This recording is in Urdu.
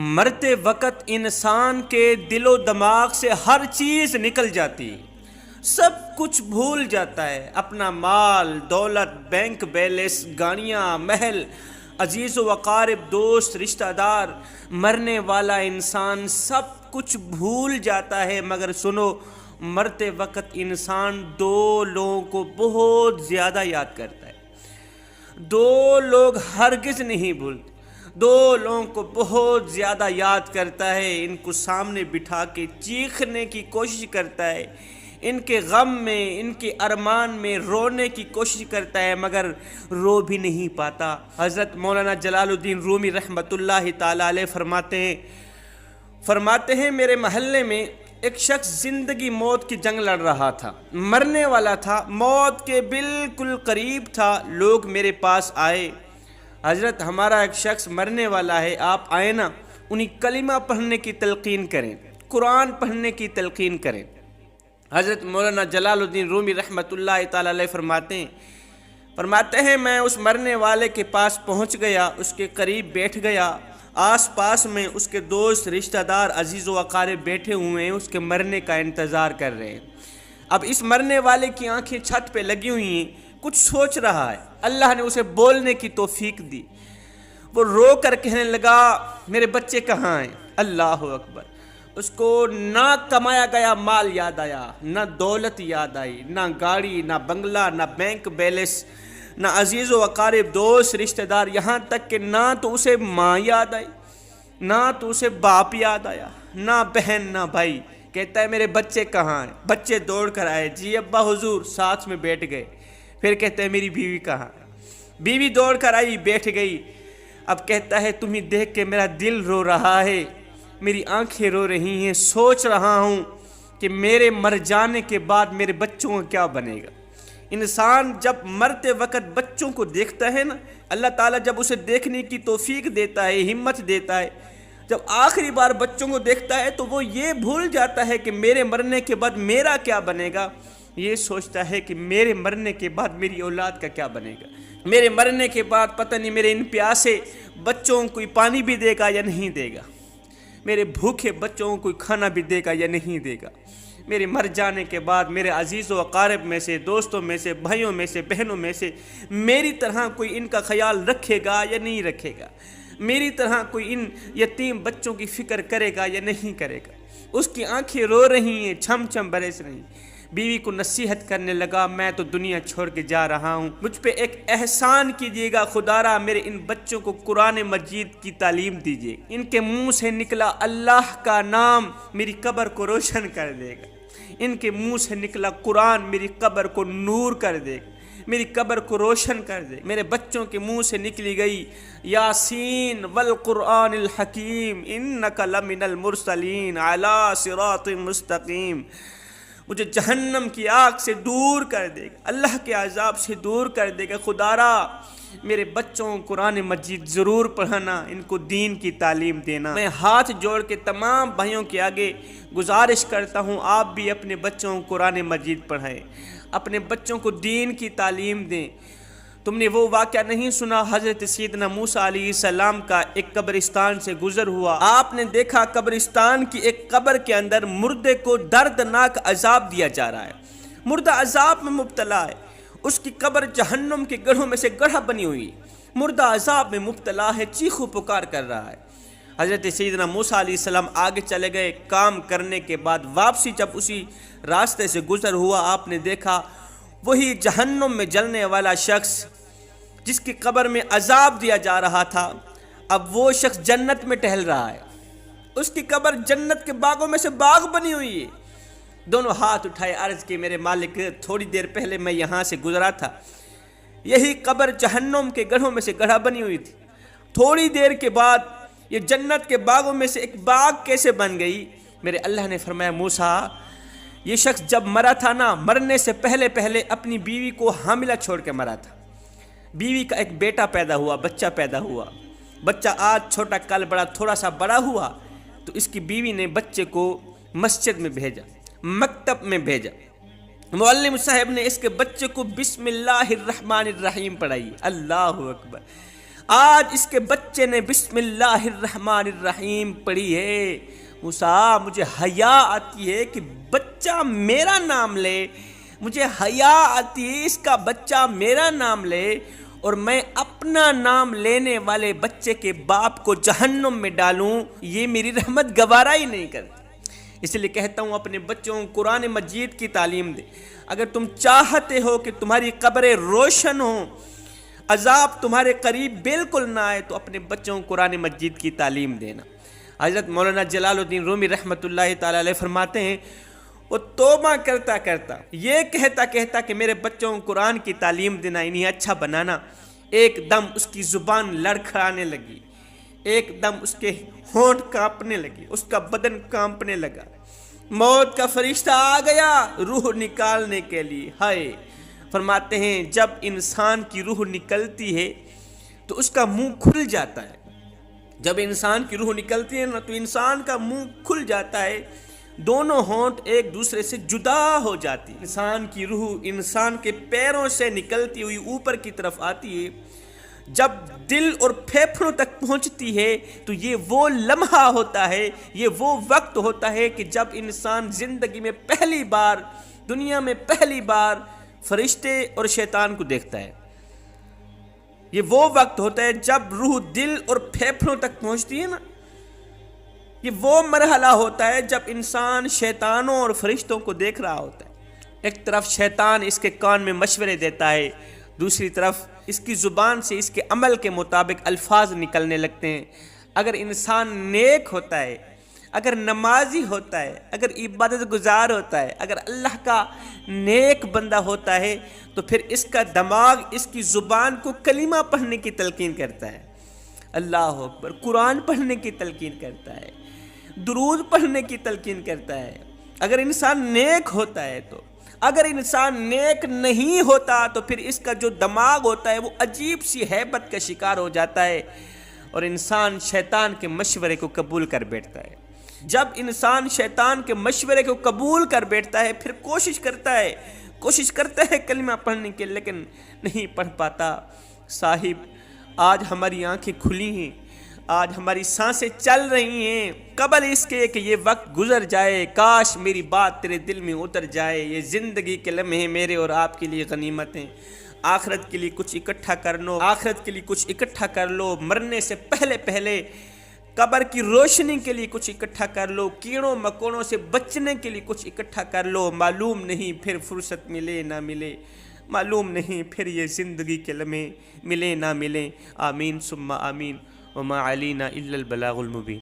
مرتے وقت انسان کے دل و دماغ سے ہر چیز نکل جاتی، سب کچھ بھول جاتا ہے، اپنا مال دولت، بینک بیلنس، گاڑیاں، محل، عزیز و اقارب، دوست، رشتہ دار۔ مرنے والا انسان سب کچھ بھول جاتا ہے، مگر سنو، مرتے وقت انسان دو لوگوں کو بہت زیادہ یاد کرتا ہے۔ دو لوگ ہرگز نہیں بھولتے، دو لوگوں کو بہت زیادہ یاد کرتا ہے، ان کو سامنے بٹھا کے چیخنے کی کوشش کرتا ہے، ان کے غم میں، ان کے ارمان میں رونے کی کوشش کرتا ہے، مگر رو بھی نہیں پاتا۔ حضرت مولانا جلال الدین رومی رحمۃ اللہ تعالی علیہ فرماتے ہیں میرے محلے میں ایک شخص زندگی موت کی جنگ لڑ رہا تھا، مرنے والا تھا، موت کے بالکل قریب تھا۔ لوگ میرے پاس آئے، حضرت ہمارا ایک شخص مرنے والا ہے، آپ آئے نا، انہیں کلمہ پڑھنے کی تلقین کریں، قرآن پڑھنے کی تلقین کریں۔ حضرت مولانا جلال الدین رومی رحمۃ اللہ تعالی علیہ فرماتے ہیں میں اس مرنے والے کے پاس پہنچ گیا، اس کے قریب بیٹھ گیا، آس پاس میں اس کے دوست، رشتہ دار، عزیز و اقارب بیٹھے ہوئے ہیں، اس کے مرنے کا انتظار کر رہے ہیں۔ اب اس مرنے والے کی آنکھیں چھت پہ لگی ہوئی ہیں، کچھ سوچ رہا ہے، اللہ نے اسے بولنے کی توفیق دی۔ وہ رو کر کہنے لگا میرے بچے کہاں ہیں؟ اللہ اکبر! اس کو نہ کمایا گیا مال یاد آیا، نہ دولت یاد آئی، نہ گاڑی، نہ بنگلہ، نہ بینک بیلنس، نہ عزیز و اقارب، دوست، رشتہ دار، یہاں تک کہ نہ تو اسے ماں یاد آئی، نہ تو اسے باپ یاد آیا، نہ بہن، نہ بھائی۔ کہتا ہے میرے بچے کہاں ہیں؟ بچے دوڑ کر آئے، جی ابا حضور، ساتھ میں بیٹھ گئے۔ پھر کہتا ہے میری بیوی کہاں؟ بیوی دوڑ کر آئی، بیٹھ گئی۔ اب کہتا ہے تمہیں دیکھ کے میرا دل رو رہا ہے، میری آنکھیں رو رہی ہیں، سوچ رہا ہوں کہ میرے مر جانے کے بعد میرے بچوں کا کیا بنے گا۔ انسان جب مرتے وقت بچوں کو دیکھتا ہے نا، اللہ تعالیٰ جب اسے دیکھنے کی توفیق دیتا ہے، ہمت دیتا ہے، جب آخری بار بچوں کو دیکھتا ہے تو وہ یہ بھول جاتا ہے کہ میرے مرنے کے بعد میرا کیا بنے گا، یہ سوچتا ہے کہ میرے مرنے کے بعد میری اولاد کا کیا بنے گا، میرے مرنے کے بعد پتہ نہیں میرے ان پیاسے بچوں کو کوئی پانی بھی دے گا یا نہیں دے گا، میرے بھوکے بچوں کو کوئی کھانا بھی دے گا یا نہیں دے گا، میرے مر جانے کے بعد میرے عزیز و اقارب میں سے، دوستوں میں سے، بھائیوں میں سے، بہنوں میں سے میری طرح کوئی ان کا خیال رکھے گا یا نہیں رکھے گا، میری طرح کوئی ان یتیم بچوں کی فکر کرے گا یا نہیں کرے گا۔ اس کی آنکھیں رو رہی ہیں، چھم چھم برس رہی ہیں۔ بیوی کو نصیحت کرنے لگا میں تو دنیا چھوڑ کے جا رہا ہوں، مجھ پہ ایک احسان کیجیے گا خدا را، میرے ان بچوں کو قرآن مجید کی تعلیم دیجیے۔ ان کے منہ سے نکلا اللہ کا نام میری قبر کو روشن کر دے گا، ان کے منہ سے نکلا قرآن میری قبر کو نور کر دے گا، میری قبر کو روشن کر دے۔ میرے بچوں کے منہ سے نکلی گئی یاسین والقرآن الحکیم انک لمن المرسلین علی صراط مستقیم۔ مجھے جہنم کی آگ سے دور کر دے گا، اللہ کے عذاب سے دور کر دے گا۔ خدا را میرے بچوں کو قرآن مجید ضرور پڑھانا، ان کو دین کی تعلیم دینا۔ میں ہاتھ جوڑ کے تمام بھائیوں کے آگے گزارش کرتا ہوں آپ بھی اپنے بچوں کو قرآن مجید پڑھائیں، اپنے بچوں کو دین کی تعلیم دیں۔ تم نے وہ واقعہ نہیں سنا حضرت سیدنا موسیٰ علیہ السلام کا ایک قبرستان سے گزر ہوا، آپ نے دیکھا قبرستان کی ایک قبر کے اندر مردے کو دردناک عذاب دیا جا رہا ہے، مردہ عذاب میں مبتلا ہے، اس کی قبر جہنم کے گڑھوں میں سے گڑھا بنی ہوئی، مردہ عذاب میں مبتلا ہے، چیخو پکار کر رہا ہے۔ حضرت سیدنا موسیٰ علیہ السلام آگے چلے گئے، کام کرنے کے بعد واپسی جب اسی راستے سے گزر ہوا، آپ نے دیکھا وہی جہنم میں جلنے والا شخص جس کی قبر میں عذاب دیا جا رہا تھا، اب وہ شخص جنت میں ٹہل رہا ہے، اس کی قبر جنت کے باغوں میں سے باغ بنی ہوئی ہے۔ دونوں ہاتھ اٹھائے، عرض کی میرے مالک تھوڑی دیر پہلے میں یہاں سے گزرا تھا، یہی قبر جہنم کے گڑھوں میں سے گڑھا بنی ہوئی تھی، تھوڑی دیر کے بعد یہ جنت کے باغوں میں سے ایک باغ کیسے بن گئی؟ میرے اللہ نے فرمایا موسیٰ یہ شخص جب مرا تھا نا، مرنے سے پہلے اپنی بیوی کو حاملہ چھوڑ کے مرا تھا، بیوی کا ایک بیٹا پیدا ہوا، بچہ پیدا ہوا، بچہ آج چھوٹا کل بڑا، تھوڑا سا بڑا ہوا تو اس کی بیوی نے بچے کو مسجد میں بھیجا، مکتب میں بھیجا، معلم صاحب نے اس کے بچے کو بسم اللہ الرحمن الرحیم پڑھائی، اللہ اکبر۔ آج اس کے بچے نے بسم اللہ الرحمن الرحیم پڑھی ہے۔ موسیٰ مجھے حیا آتی ہے کہ بچہ میرا نام لے، مجھے حیا آتی ہے اس کا بچہ میرا نام لے، اور میں اپنا نام لینے والے بچے کے باپ کو جہنم میں ڈالوں، یہ میری رحمت گوارا ہی نہیں کرتی۔ اس لیے کہتا ہوں اپنے بچوں کو قرآن مجید کی تعلیم دے۔ اگر تم چاہتے ہو کہ تمہاری قبریں روشن ہوں، عذاب تمہارے قریب بالکل نہ آئے، تو اپنے بچوں کو قرآن مجید کی تعلیم دینا۔ حضرت مولانا جلال الدین رومی رحمۃ اللہ تعالی علیہ فرماتے ہیں، وہ توبہ کرتا کرتا یہ کہتا کہ میرے بچوں کو قرآن کی تعلیم دینا، انہیں اچھا بنانا، ایک دم اس کی زبان لڑکھڑانے لگی، ایک دم اس کے ہونٹ کانپنے لگی، اس کا بدن کانپنے لگا، موت کا فرشتہ آ گیا روح نکالنے کے لیے۔ ہائے، فرماتے ہیں جب انسان کی روح نکلتی ہے تو اس کا منہ کھل جاتا ہے۔ جب انسان کی روح نکلتی ہے نا تو انسان کا منہ کھل جاتا ہے، دونوں ہونٹ ایک دوسرے سے جدا ہو جاتی۔ انسان کی روح انسان کے پیروں سے نکلتی ہوئی اوپر کی طرف آتی ہے، جب دل اور پھیپھڑوں تک پہنچتی ہے تو یہ وہ لمحہ ہوتا ہے، یہ وہ وقت ہوتا ہے کہ جب انسان زندگی میں پہلی بار، دنیا میں پہلی بار فرشتے اور شیطان کو دیکھتا ہے۔ یہ وہ وقت ہوتا ہے جب روح دل اور پھیپھڑوں تک پہنچتی ہے نا، یہ وہ مرحلہ ہوتا ہے جب انسان شیطانوں اور فرشتوں کو دیکھ رہا ہوتا ہے۔ ایک طرف شیطان اس کے کان میں مشورے دیتا ہے، دوسری طرف اس کی زبان سے اس کے عمل کے مطابق الفاظ نکلنے لگتے ہیں۔ اگر انسان نیک ہوتا ہے، اگر نمازی ہوتا ہے، اگر عبادت گزار ہوتا ہے، اگر اللہ کا نیک بندہ ہوتا ہے، تو پھر اس کا دماغ اس کی زبان کو کلمہ پڑھنے کی تلقین کرتا ہے، اللہ اکبر، قرآن پڑھنے کی تلقین کرتا ہے، درود پڑھنے کی تلقین کرتا ہے۔ اگر انسان نیک ہوتا ہے تو، اگر انسان نیک نہیں ہوتا تو پھر اس کا جو دماغ ہوتا ہے وہ عجیب سی ہیبت کا شکار ہو جاتا ہے، اور انسان شیطان کے مشورے کو قبول کر بیٹھتا ہے۔ جب انسان شیطان کے مشورے کو قبول کر بیٹھتا ہے، پھر کوشش کرتا ہے کلمہ پڑھنے کے، لیکن نہیں پڑھ پاتا۔ صاحب، آج ہماری آنکھیں کھلی ہیں، آج ہماری سانسیں چل رہی ہیں، قبل اس کے کہ یہ وقت گزر جائے، کاش میری بات تیرے دل میں اتر جائے۔ یہ زندگی کے لمحے میرے اور آپ کے لیے غنیمت ہیں، آخرت کے لیے کچھ اکٹھا کر لو، آخرت کے لیے کچھ اکٹھا کر لو، مرنے سے پہلے قبر کی روشنی کے لیے کچھ اکٹھا کر لو، کیڑوں مکوڑوں سے بچنے کے لیے کچھ اکٹھا کر لو۔ معلوم نہیں پھر فرصت ملے نہ ملے، معلوم نہیں پھر یہ زندگی کے لمحے ملے نہ ملے۔ آمین ثم آمین، وما علینا الا البلاغ المبین۔